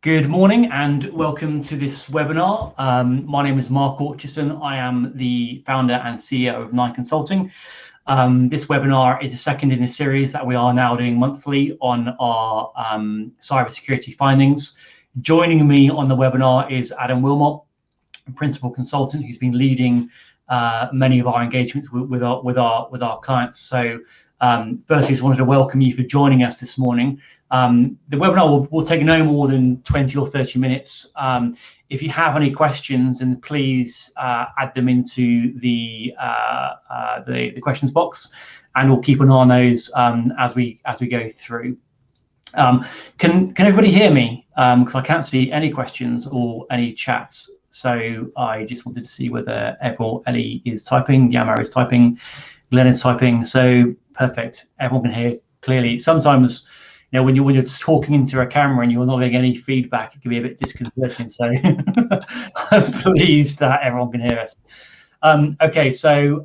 Good morning and welcome to this webinar. My name is Mark Orchison. I am the founder and CEO of 9 Consulting. This webinar is a second in a series that we are now doing monthly on our cybersecurity findings. Joining me on the webinar is Adam Willmott, Principal Consultant, who's been leading many of our engagements with our clients. So firstly, just wanted to welcome you for joining us this morning. The webinar will take no more than 20 or 30 minutes. If you have any questions, then please add them into the questions box, and we'll keep an eye on those as we go through. Can everybody hear me? Because I can't see any questions or any chats. So I just wanted to see whether Ellie is typing, Yamar is typing, Glenn is typing. So perfect. Everyone can hear clearly. Sometimes, you know, when you're just talking into a camera and you're not getting any feedback, it can be a bit disconcerting. So I'm pleased that everyone can hear us. Okay, so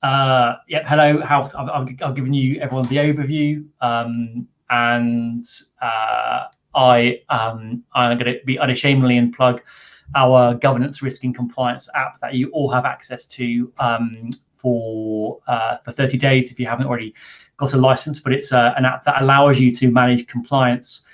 yeah, hello. I've given you everyone the overview, and I'm going to be unashamedly and plug our governance, risk, and compliance app that you all have access to for 30 days if you haven't already got a license. But it's an app that allows you to manage compliance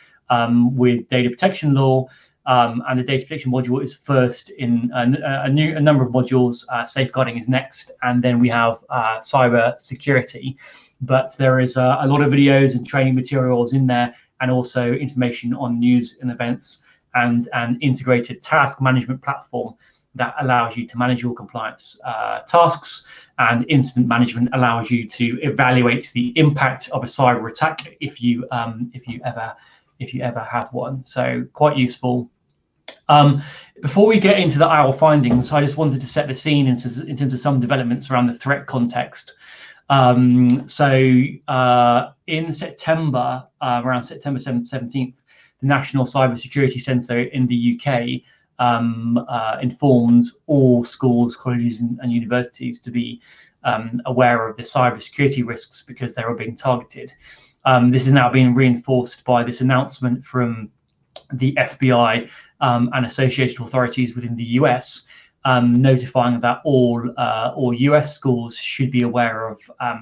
with data protection law, and the data protection module is first in a number of modules. Safeguarding is next, and then we have cyber security. But there is a lot of videos and training materials in there, and also information on news and events, and an integrated task management platform that allows you to manage your compliance tasks, and incident management allows you to evaluate the impact of a cyber attack if you ever have one. So quite useful. Before we get into our findings, I just wanted to set the scene in terms of some developments around the threat context. In September, around September 17th, the National Cybersecurity Centre in the UK informed all schools, colleges and universities to be aware of the cybersecurity risks because they were being targeted. This is now being reinforced by this announcement from the FBI and associated authorities within the US, notifying that all US schools should be aware of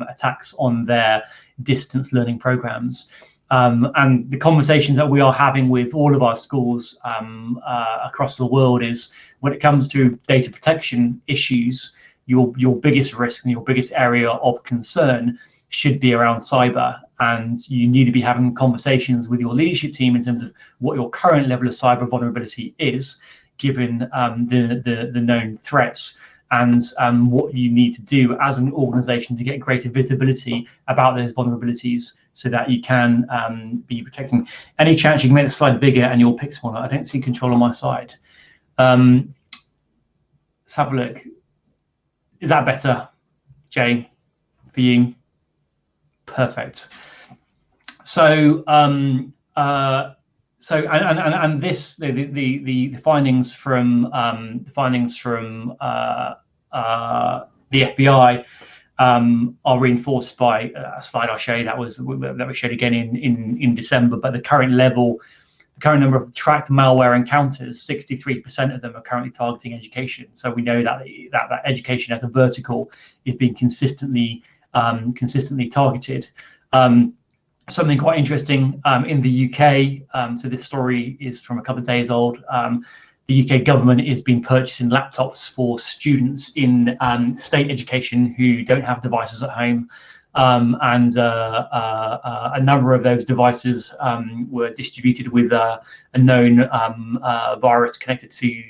attacks on their distance learning programs. And the conversations that we are having with all of our schools across the world is, when it comes to data protection issues, your biggest risk and your biggest area of concern should be around cyber, and you need to be having conversations with your leadership team in terms of what your current level of cyber vulnerability is, given the known threats, and what you need to do as an organization to get greater visibility about those vulnerabilities, so that you can be protecting. Any chance you can make the slide bigger and you'll pick smaller? I don't see control on my side. Let's have a look. Is that better, Jay, for you? Perfect. So this, the findings from the FBI are reinforced by a slide I'll show you that was showed again in December. But the current number of tracked malware encounters, 63% of them are currently targeting education. So we know that that education as a vertical is being consistently targeted. Something quite interesting in the UK. So this story is from a couple of days old. The UK government has been purchasing laptops for students in state education who don't have devices at home, and a number of those devices were distributed with a known virus connected to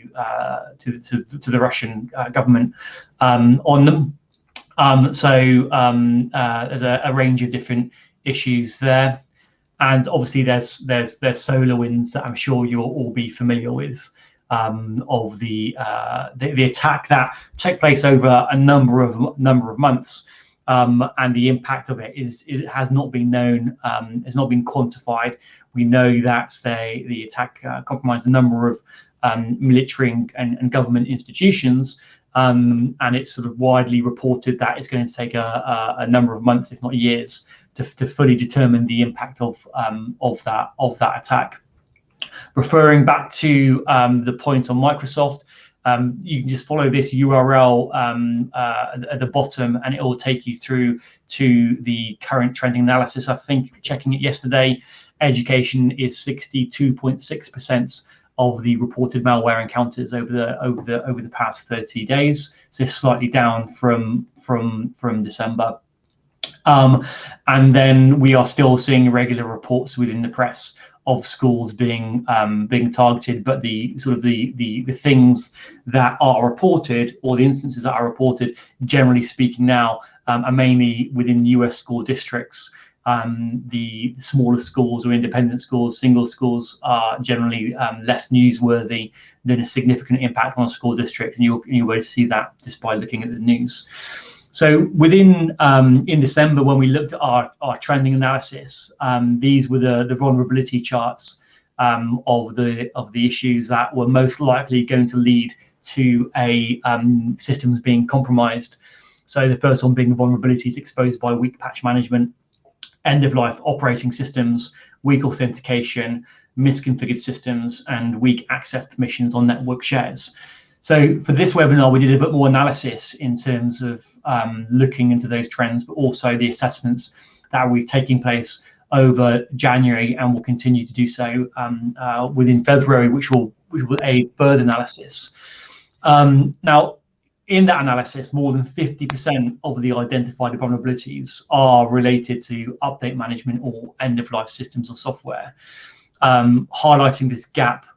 the Russian government on them. So there's a range of different issues there, and obviously there's SolarWinds that I'm sure you'll all be familiar with. Of the attack that took place over a number of months, and the impact of it has not been known, has not been quantified. We know that the attack compromised a number of military and government institutions, and it's sort of widely reported that it's going to take a number of months, if not years, to fully determine the impact of that attack. Referring back to the points on Microsoft, you can just follow this URL at the bottom, and it will take you through to the current trending analysis. I think checking it yesterday, education is 62.6% of the reported malware encounters over the past 30 days. So slightly down from December. And then we are still seeing regular reports within the press of schools being targeted, but the things that are reported, or the instances that are reported, generally speaking now, are mainly within US school districts. The smaller schools or independent schools, single schools, are generally less newsworthy than a significant impact on a school district, and you'll be able to see that just by looking at the news. So within in December, when we looked at our trending analysis, these were the vulnerability charts of the issues that were most likely going to lead to a systems being compromised. So the first one being vulnerabilities exposed by weak patch management, end-of-life operating systems, weak authentication, misconfigured systems, and weak access permissions on network shares. So for this webinar, we did a bit more analysis in terms of looking into those trends, but also the assessments that were taking place over January and will continue to do so within February, which will aid further analysis. Now, in that analysis, more than 50% of the identified vulnerabilities are related to update management or end-of-life systems or software, highlighting this gap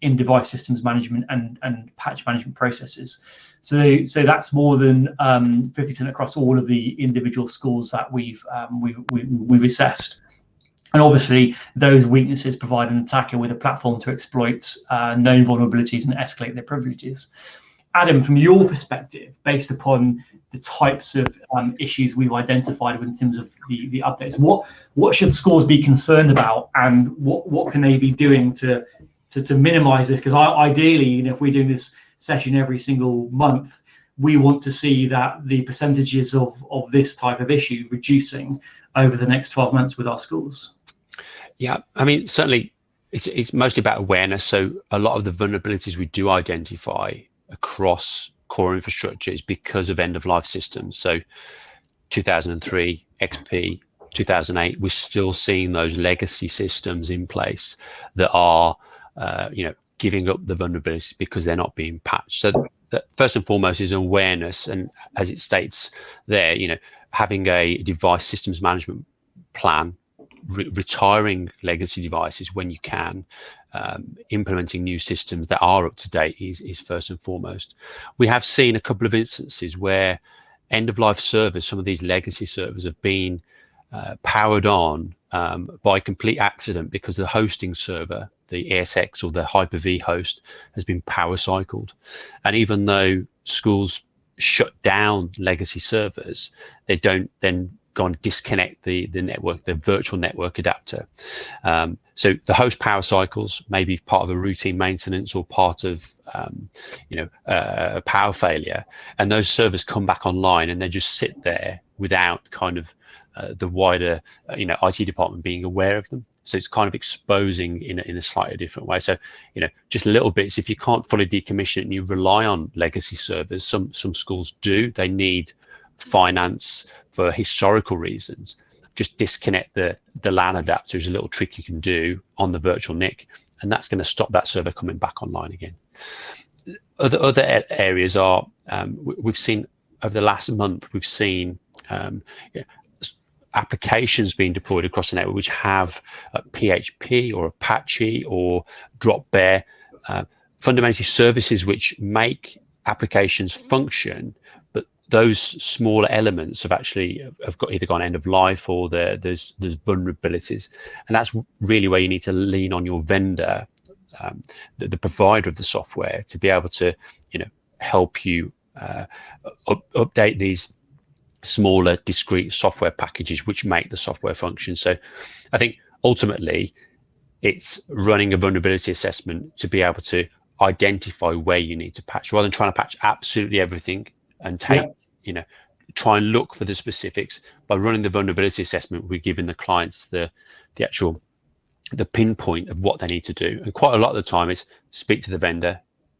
in device systems management and patch management processes. So that's more than 50% across all of the individual schools that we've assessed. And obviously, those weaknesses provide an attacker with a platform to exploit known vulnerabilities and escalate their privileges. Adam, from your perspective, based upon the types of issues we've identified in terms of the updates, what should schools be concerned about, and what can they be doing to minimize this? Because ideally, if we're doing this session every single month, we want to see that the percentages of this type of issue reducing over the next 12 months with our schools. Yeah, I mean, certainly it's mostly about awareness. So a lot of the vulnerabilities we do identify across core infrastructure is because of end-of-life systems. So 2003 XP, 2008, we're still seeing those legacy systems in place that are giving up the vulnerabilities because they're not being patched. So first and foremost is awareness, and as it states there, having a device systems management plan, retiring legacy devices when you can, implementing new systems that are up to date is first and foremost. We have seen a couple of instances where end-of-life servers, some of these legacy servers, have been powered on by complete accident because the hosting server, the ESX or the Hyper-V host, has been power cycled. And even though schools shut down legacy servers, they don't then go and disconnect the network, the virtual network adapter. So the host power cycles may be part of a routine maintenance or part of a power failure, and those servers come back online and they just sit there without kind of the wider IT department being aware of them. So it's kind of exposing in a slightly different way. So just little bits. If you can't fully decommission it and you rely on legacy servers, some schools do. They need finance for historical reasons. Just disconnect the LAN adapter is a little trick you can do on the virtual NIC, and that's going to stop that server coming back online again. Other areas are we've seen over the last month, we've seen applications being deployed across the network which have PHP or Apache or Drop Bear, fundamentally services which make applications function, but those smaller elements have either gone end of life or there's vulnerabilities, and that's really where you need to lean on your vendor, the provider of the software, to be able to help you update these smaller discrete software packages which make the software function. So I think ultimately it's running a vulnerability assessment to be able to identify where you need to patch, rather than trying to patch absolutely everything and try and look for the specifics. By running the vulnerability assessment, we're giving the clients the actual the pinpoint of what they need to do. And quite a lot of the time is speak to the vendor,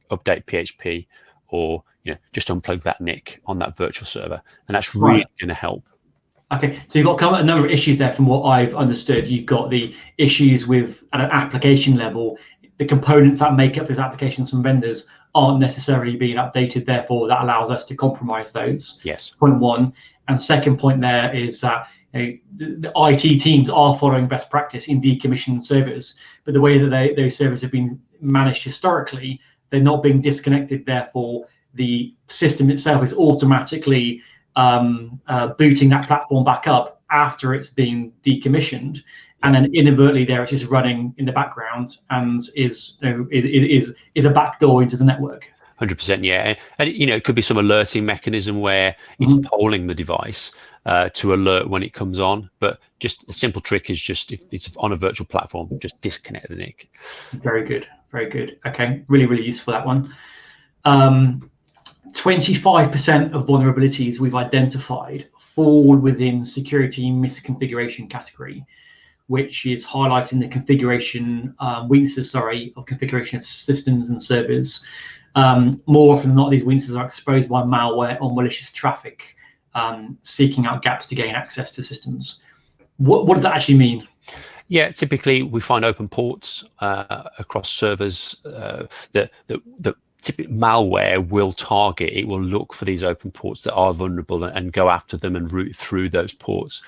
update PHP, or just unplug that NIC on that virtual server, and that's really going to help. Okay, so you've got a number of issues there from what I've understood. You've got the issues with at an application level, the components that make up those applications from vendors aren't necessarily being updated, therefore that allows us to compromise those. Yes. Point one. And second point there is that the IT teams are following best practice in decommissioning servers, but the way that those servers have been managed historically, they're not being disconnected, therefore the system itself is automatically booting that platform back up after it's been decommissioned, and then inadvertently there it's just running in the background and is a backdoor into the network. 100%, yeah. And it could be some alerting mechanism where it's polling the device to alert when it comes on, but just a simple trick is just, if it's on a virtual platform, just disconnect the NIC. Very good, very good. Okay, really useful, that one. 25% of vulnerabilities we've identified fall within security misconfiguration category, which is highlighting the configuration weaknesses, of configuration of systems and servers. More often than not, these weaknesses are exposed by malware or malicious traffic seeking out gaps to gain access to systems. What does that actually mean? Yeah, typically we find open ports across servers that typically malware will target. It will look for these open ports that are vulnerable and go after them and route through those ports.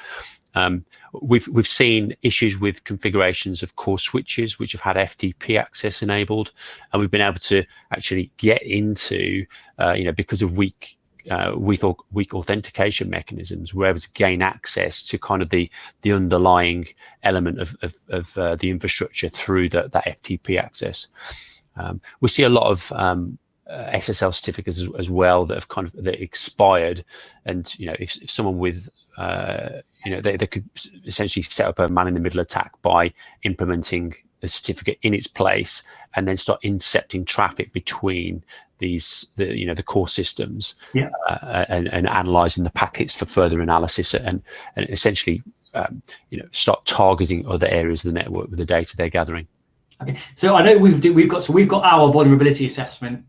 We've seen issues with configurations of core switches which have had FTP access enabled, and we've been able to actually get into, because of weak authentication mechanisms, we're able to gain access to kind of the underlying element of the infrastructure through that FTP access. We see a lot of SSL certificates as well that have that expired, and if someone with they could essentially set up a man-in-the-middle attack by implementing a certificate in its place and then start intercepting traffic between the core systems, and analysing the packets for further analysis, and essentially start targeting other areas of the network with the data they're gathering. Okay, so I know we've got our vulnerability assessment,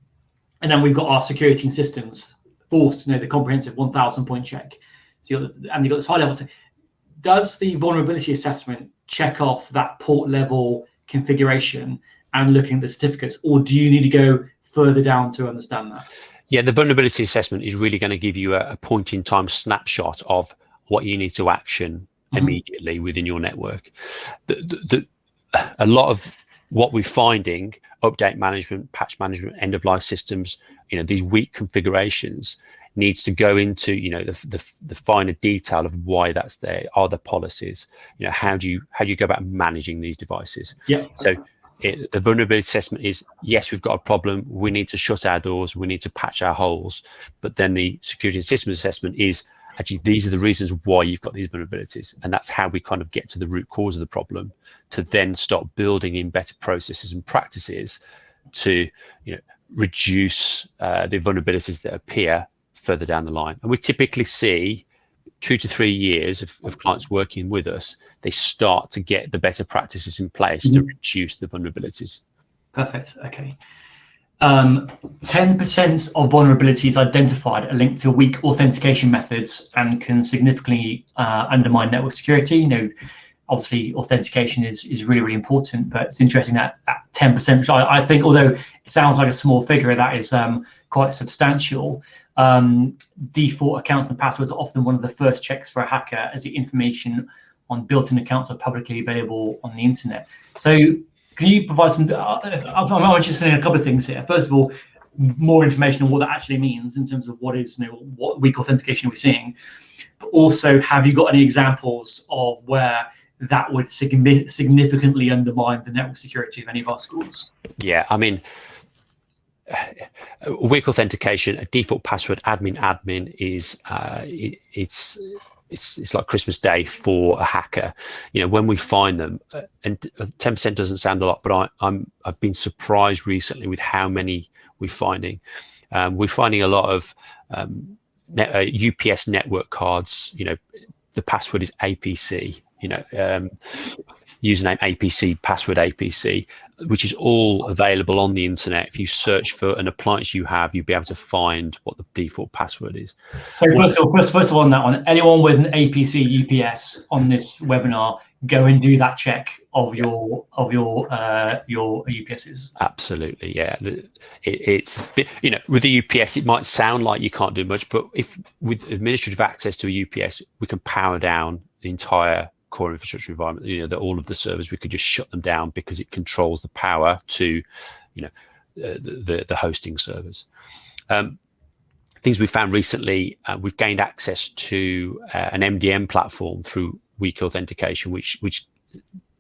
and then we've got our security and systems forced, the comprehensive 1,000 point check. So you've got this high level. Does the vulnerability assessment check off that port level configuration and looking at the certificates, or do you need to go further down to understand that? Yeah, the vulnerability assessment is really going to give you a point in time snapshot of what you need to action immediately within your network. A lot of what we're finding, update management, patch management, end of life systems, these weak configurations needs to go into the finer detail of why that's there. Are the policies? How do you go about managing these devices? Yeah. So the vulnerability assessment is, yes, we've got a problem. We need to shut our doors. We need to patch our holes. But then the security and systems assessment is, actually, these are the reasons why you've got these vulnerabilities, and that's how we kind of get to the root cause of the problem, to then start building in better processes and practices to reduce the vulnerabilities that appear further down the line. And we typically see 2 to 3 years of clients working with us, they start to get the better practices in place to reduce the vulnerabilities. Perfect. Okay. 10% of vulnerabilities identified are linked to weak authentication methods and can significantly undermine network security. Obviously authentication is really important, but it's interesting that at 10%, which I think, although it sounds like a small figure, that is quite substantial. Default accounts and passwords are often one of the first checks for a hacker, as the information on built-in accounts are publicly available on the internet. So can you provide some, I'm interested in a couple of things here. First of all, more information on what that actually means in terms of what is, what weak authentication are we seeing, but also, have you got any examples of where that would significantly undermine the network security of any of our schools? Yeah, I mean, weak authentication, a default password admin is it's like Christmas Day for a hacker. When we find them, and 10% doesn't sound a lot, but I've been surprised recently with how many we're finding. We're finding a lot of UPS network cards. The password is APC. username APC, password APC, which is all available on the internet. If you search for an appliance you have, you'll be able to find what the default password is. So first of all, on that one, anyone with an APC UPS on this webinar, go and do that check of your UPSs. Absolutely, yeah. It's with the UPS, it might sound like you can't do much, but if with administrative access to a UPS, we can power down the entire core infrastructure environment. All of the servers, we could just shut them down because it controls the power to, the hosting servers. Things we found recently, we've gained access to an MDM platform through weak authentication, which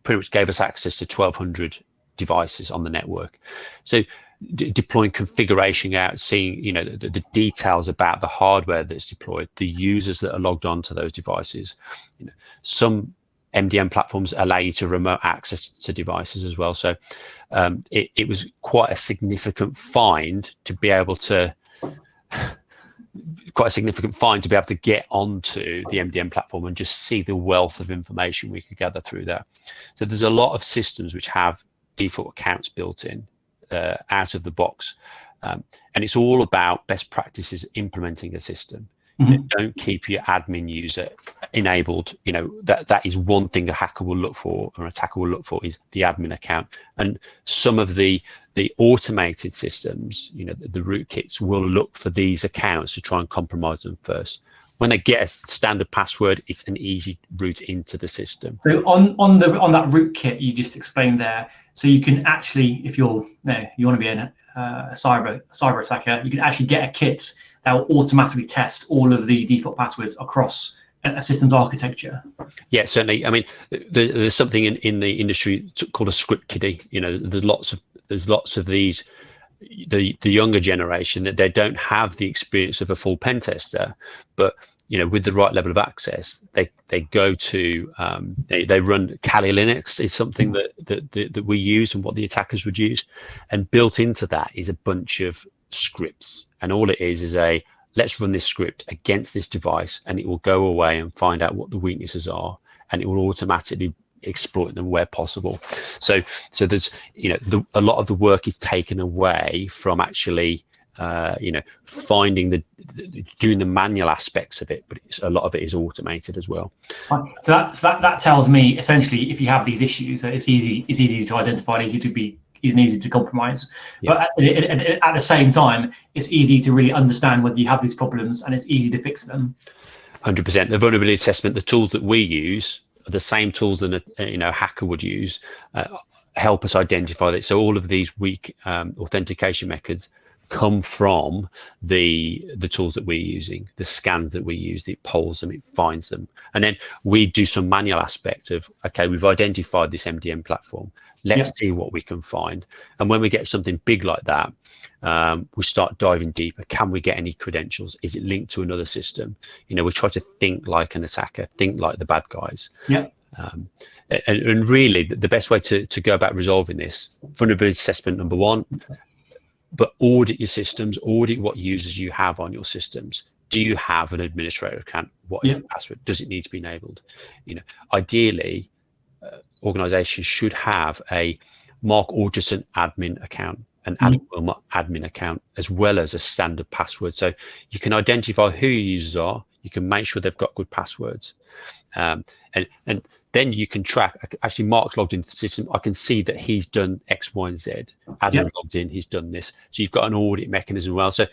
pretty much gave us access to 1,200 devices on the network. So deploying configuration out, seeing the details about the hardware that's deployed, the users that are logged on to those devices. Some MDM platforms allow you to remote access to devices as well. So it was quite a significant find to be able to get onto the MDM platform and just see the wealth of information we could gather through that. So there's a lot of systems which have default accounts built in out of the box, and it's all about best practices implementing a system. Don't keep your admin user enabled. That is one thing a hacker will look for, or an attacker will look for, is the admin account. And some of the automated systems, the rootkits, will look for these accounts to try and compromise them first. When they get a standard password, it's an easy route into the system. So on that rootkit you just explained there, so you can actually, if you want to be a cyber attacker, you can actually get a kit that will automatically test all of the default passwords across a system's architecture. Yeah, certainly. I mean, there's something in the industry called a script kiddie. There's lots of these. The younger generation, that they don't have the experience of a full pen tester, but with the right level of access, they go to they run Kali Linux is something that we use and what the attackers would use, and built into that is a bunch of scripts, and all it is let's run this script against this device, and it will go away and find out what the weaknesses are, and it will automatically exploit them where possible. So there's a lot of the work is taken away from actually finding doing the manual aspects of it, but a lot of it is automated as well. So that tells me essentially, if you have these issues, that it's easy to identify, easy to compromise. Yeah. But at the same time, it's easy to really understand whether you have these problems, and it's easy to fix them. 100%. The vulnerability assessment, the tools that we use are the same tools that a hacker would use, help us identify that. So all of these weak authentication methods come from the tools that we're using, the scans that we use. It polls them, it finds them, and then we do some manual aspect of, okay, we've identified this MDM platform, let's see what we can find. And when we get something big like that, we start diving deeper. Can we get any credentials? Is it linked to another system? We try to think like an attacker, think like the bad guys. And really the best way to go about resolving this, vulnerability assessment number one, but audit your systems, audit what users you have on your systems. Do you have an administrator account? What is the password? Does it need to be enabled? Ideally, organizations should have a Mark Orchison admin account, an Willmott admin account, as well as a standard password. So you can identify who your users are. You can make sure they've got good passwords. And then you can track, actually Mark's logged into the system. I can see that he's done X, Y, and Z. Adam logged in, he's done this. So you've got an audit mechanism as well. So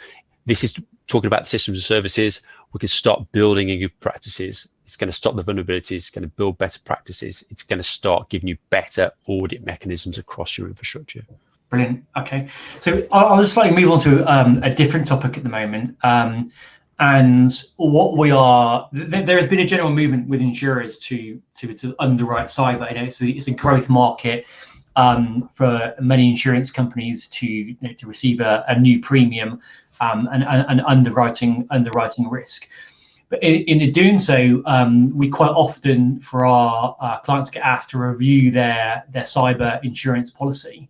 this is talking about systems and services. We can start building good practices. It's going to stop the vulnerabilities. It's going to build better practices. It's going to start giving you better audit mechanisms across your infrastructure. Brilliant. Okay. So I'll just slightly move on to a different topic at the moment. And what there has been a general movement with insurers to underwrite cyber. It's a growth market for many insurance companies to receive a new premium and underwriting risk. But in doing so, we quite often, for our clients, get asked to review their cyber insurance policy.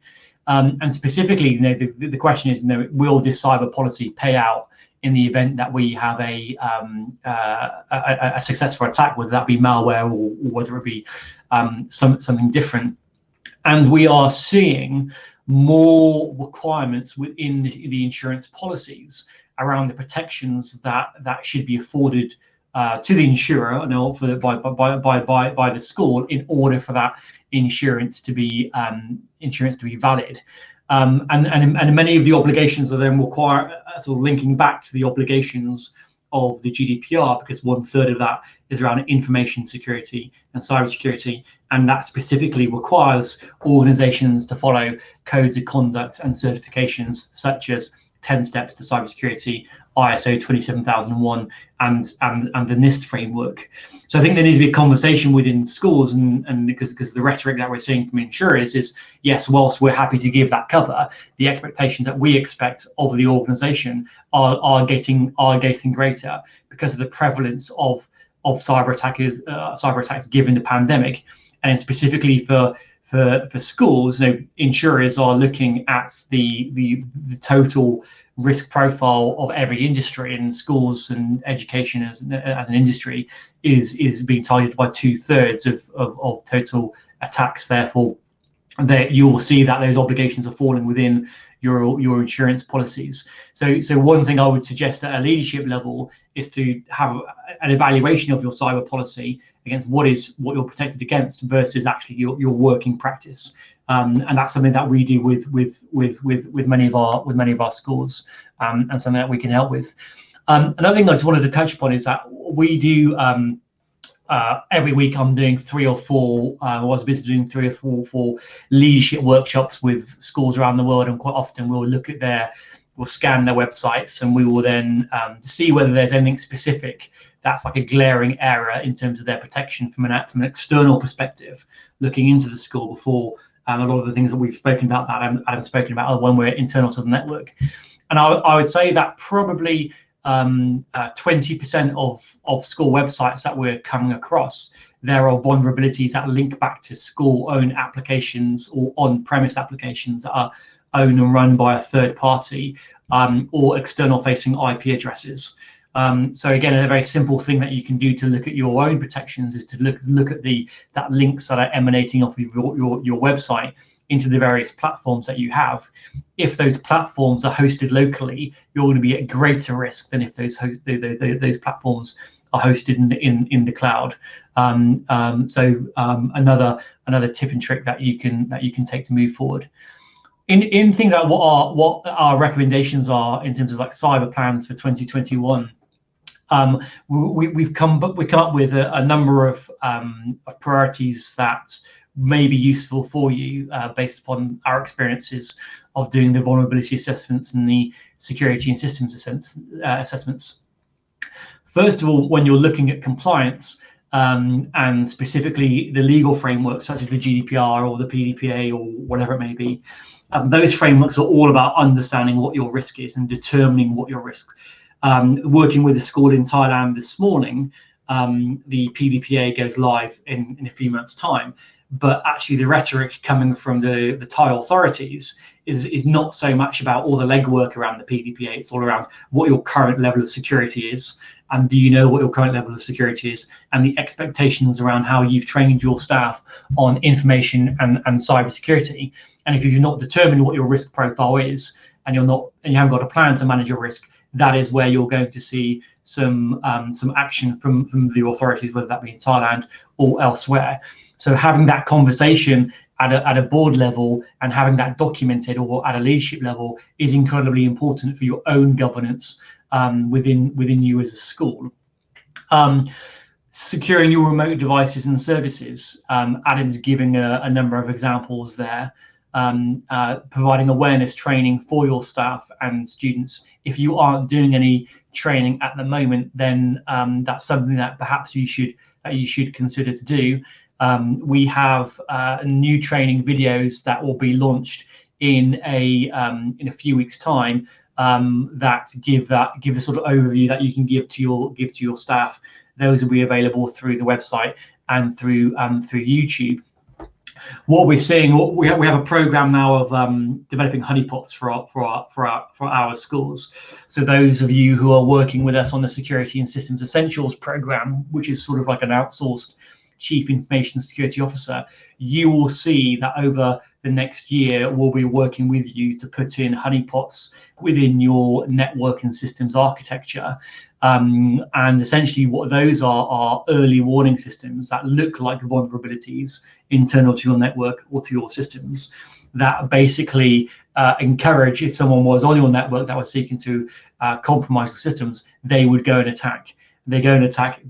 And specifically, the question is, will this cyber policy pay out in the event that we have a successful attack, whether that be malware or whether it be something different. And we are seeing more requirements within the insurance policies around the protections that should be afforded to the insurer and by the school in order for that insurance to be valid. And many of the obligations are then require sort of linking back to the obligations of the GDPR, because 1/3 of that is around information security and cybersecurity, and that specifically requires organizations to follow codes of conduct and certifications such as 10 steps to cybersecurity, ISO 27001, and the NIST framework. So I think there needs to be a conversation within schools, and because the rhetoric that we're seeing from insurers is, yes, whilst we're happy to give that cover, the expectations that we expect of the organization are getting greater because of the prevalence of cyber attacks given the pandemic. And specifically for schools, insurers are looking at the total risk profile of every industry, and schools and education as an industry is being targeted by 2/3 of total attacks. Therefore, that you will see that those obligations are falling within your insurance policies. So one thing I would suggest at a leadership level is to have an evaluation of your cyber policy against what you're protected against versus actually your working practice. And that's something that we do with many of our schools, and something that we can help with. Another thing I just wanted to touch upon is that we do every week I'm doing 3 or 4. I was busy doing 3 or 4 leadership workshops with schools around the world, and quite often we'll scan their websites, and we will then see whether there's anything specific that's like a glaring error in terms of their protection from an external perspective, looking into the school before a lot of the things that we've spoken about that I haven't spoken about when we're internal to the network. And I would say that probably 20% of school websites that we're coming across, there are vulnerabilities that link back to school-owned applications or on-premise applications that are owned and run by a third party, or external-facing IP addresses. So again, a very simple thing that you can do to look at your own protections is to look at that links that are emanating off of your website into the various platforms that you have. If those platforms are hosted locally, you're going to be at greater risk than if those platforms are hosted in the cloud. Another tip and trick that you can take to move forward. In things like what our recommendations are in terms of like cyber plans for 2021. We've come up with a number of priorities that may be useful for you based upon our experiences of doing the vulnerability assessments and the security and systems assessments. First of all, when you're looking at compliance, and specifically the legal frameworks such as the GDPR or the PDPA or whatever it may be, those frameworks are all about understanding what your risk is and determining what your risk. Working with a school in Thailand this morning, the PDPA goes live in a few months' time, but actually the rhetoric coming from the Thai authorities is not so much about all the legwork around the PDPA. It's all around what your current level of security is, and do you know what your current level of security is, and the expectations around how you've trained your staff on information and cybersecurity. And if you've not determined what your risk profile is, and you haven't got a plan to manage your risk, that is where you're going to see some action from the authorities, whether that be in Thailand or elsewhere. So having that conversation at a board level and having that documented, or at a leadership level, is incredibly important for your own governance within you as a school. Securing your remote devices and services. Adam's giving a number of examples there. Providing awareness training for your staff and students. If you aren't doing any training at the moment, then that's something that perhaps you should consider to do. We have new training videos that will be launched in a few weeks' time that give the sort of overview that you can give to your staff. Those will be available through the website and through YouTube. What we're seeing, we have a program now of developing honeypots for our schools. So those of you who are working with us on the Security and Systems Essentials program, which is sort of like an outsourced Chief Information Security Officer, you will see that over the next year we'll be working with you to put in honeypots within your network and systems architecture. And essentially what those are early warning systems that look like vulnerabilities internal to your network or to your systems that basically encourage, if someone was on your network that was seeking to compromise your systems, they would go and attack. They go and attack.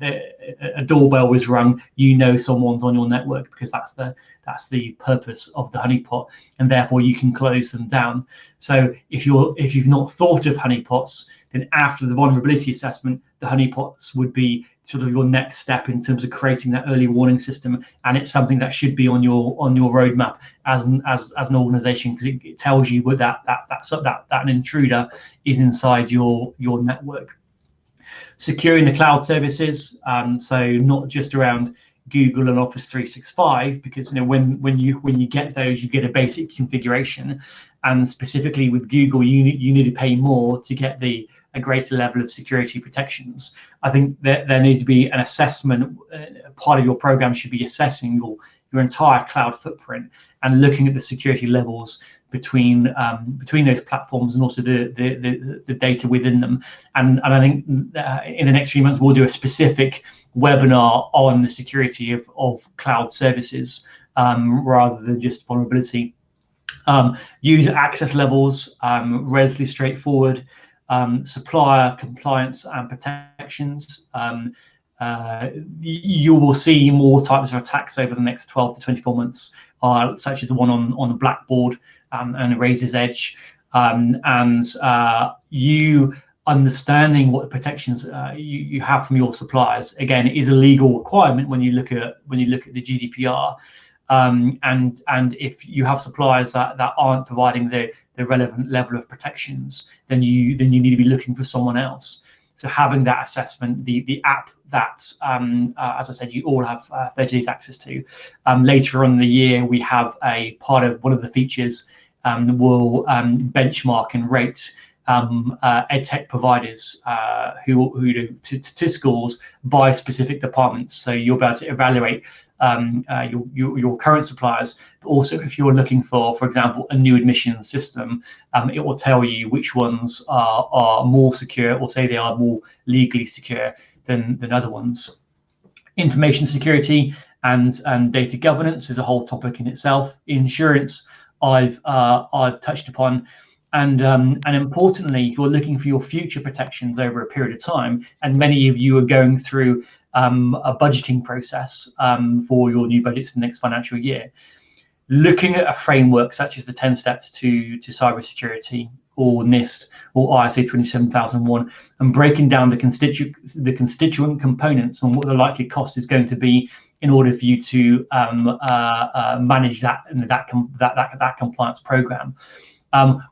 A doorbell was rung. You know someone's on your network because that's the purpose of the honeypot, and therefore you can close them down. So if you've not thought of honeypots, then after the vulnerability assessment, the honeypots would be sort of your next step in terms of creating that early warning system, and it's something that should be on your roadmap as an organization, because it tells you that an intruder is inside your network. Securing the cloud services, so not just around Google and Office 365, because when you get those, you get a basic configuration, and specifically with Google, you need to pay more to get a greater level of security protections. I think that there needs to be an assessment. Part of your program should be assessing your entire cloud footprint and looking at the security levels between those platforms and also the data within them. And I think in the next few months we'll do a specific webinar on the security of cloud services rather than just vulnerability. User access levels, relatively straightforward. Supplier compliance and protections. You will see more types of attacks over the next 12 to 24 months, such as the one on the Blackboard and Razor's Edge, and you understanding what the protections you have from your suppliers. Again, it is a legal requirement when you look at the GDPR, and if you have suppliers that aren't providing the relevant level of protections, then you need to be looking for someone else. So having that assessment, the app that, as I said, you all have 30 days access to. Later on in the year, we have a part of one of the features will benchmark and rate edtech providers who do to schools by specific departments. So you'll be able to evaluate your current suppliers, but also if you're looking for example, a new admission system, it will tell you which ones are more secure, or say they are more legally secure than other ones. Information security and data governance is a whole topic in itself. Insurance, I've touched upon. And importantly, if you're looking for your future protections over a period of time, and many of you are going through a budgeting process for your new budgets for the next financial year, looking at a framework such as the 10 steps to cybersecurity, or NIST, or ISO 27001, and breaking down the constituent components and what the likely cost is going to be in order for you to manage that compliance program.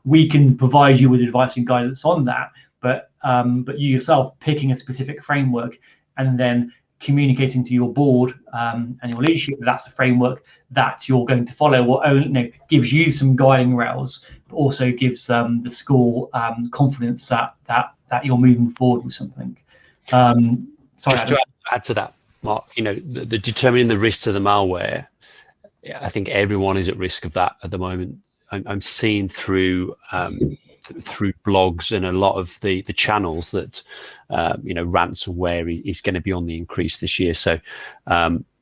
We can provide you with advice and guidance on that, but you yourself picking a specific framework and then communicating to your board and your leadership that that's the framework that you're going to follow, will only gives you some guiding rails, but also gives the school confidence that you're moving forward with something. Sorry, just to add to that, Mark, the determining the risks of the malware, I think everyone is at risk of that at the moment. I'm seeing through blogs and a lot of the channels that ransomware is going to be on the increase this year. So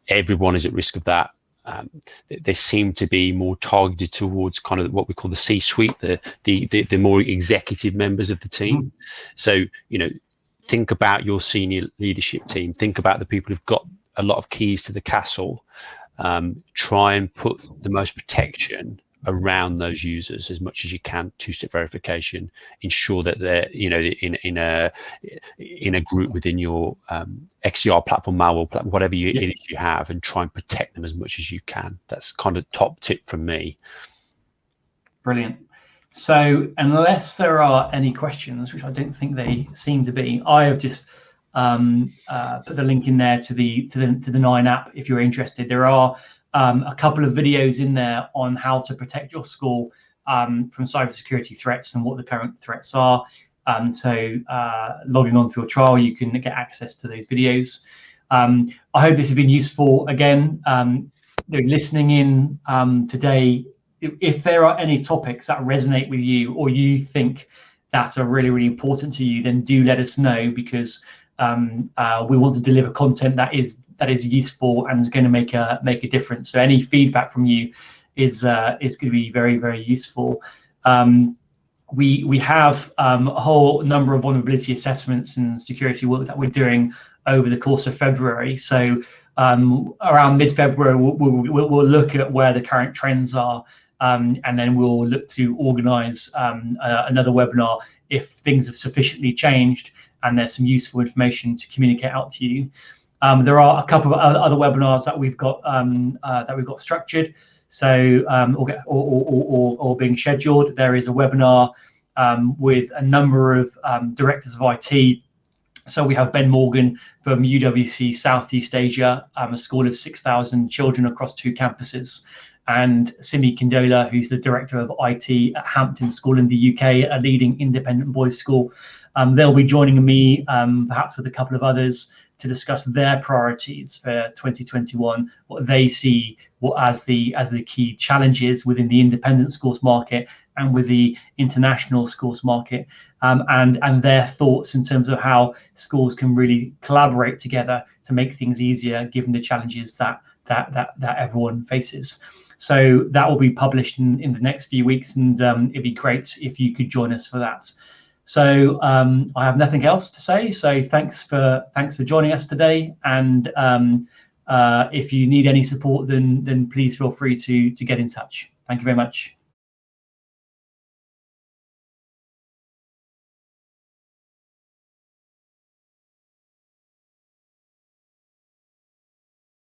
everyone is at risk of that. They seem to be more targeted towards kind of what we call the C-suite, the more executive members of the team. So think about your senior leadership team. Think about the people who've got a lot of keys to the castle. Try and put the most protection around those users as much as you can. Two-step verification, ensure that they're in a group within your XDR platform, malware platform, whatever it is you have, and try and protect them as much as you can. That's kind of top tip from me. Brilliant. So unless there are any questions, which I don't think they seem to be, I have just put the link in there to the 9 app if you're interested. There are a couple of videos in there on how to protect your school from cybersecurity threats and what the current threats are. So logging on for your trial, you can get access to those videos. I hope this has been useful. Again, listening in today, if there are any topics that resonate with you or you think that are really, really important to you, then do let us know, because we want to deliver content that is useful and is going to make a difference. So any feedback from you is going to be very, very useful. We have a whole number of vulnerability assessments and security work that we're doing over the course of February. So around mid-February, we'll look at where the current trends are, and then we'll look to organise another webinar if things have sufficiently changed and there's some useful information to communicate out to you. There are a couple of other webinars that we've got structured, so or being scheduled. There is a webinar with a number of directors of IT. So we have Ben Morgan from UWC Southeast Asia, a school of 6,000 children across 2 campuses, and Simi Kindola, who's the director of IT at Hampton School in the UK, a leading independent boys' school. They'll be joining me, perhaps with a couple of others, to discuss their priorities for 2021, what they see as the key challenges within the independent schools market and with the international schools market, and their thoughts in terms of how schools can really collaborate together to make things easier given the challenges that everyone faces. So that will be published in the next few weeks, and it'd be great if you could join us for that. So I have nothing else to say. So thanks for joining us today. And if you need any support, then please feel free to get in touch. Thank you very much.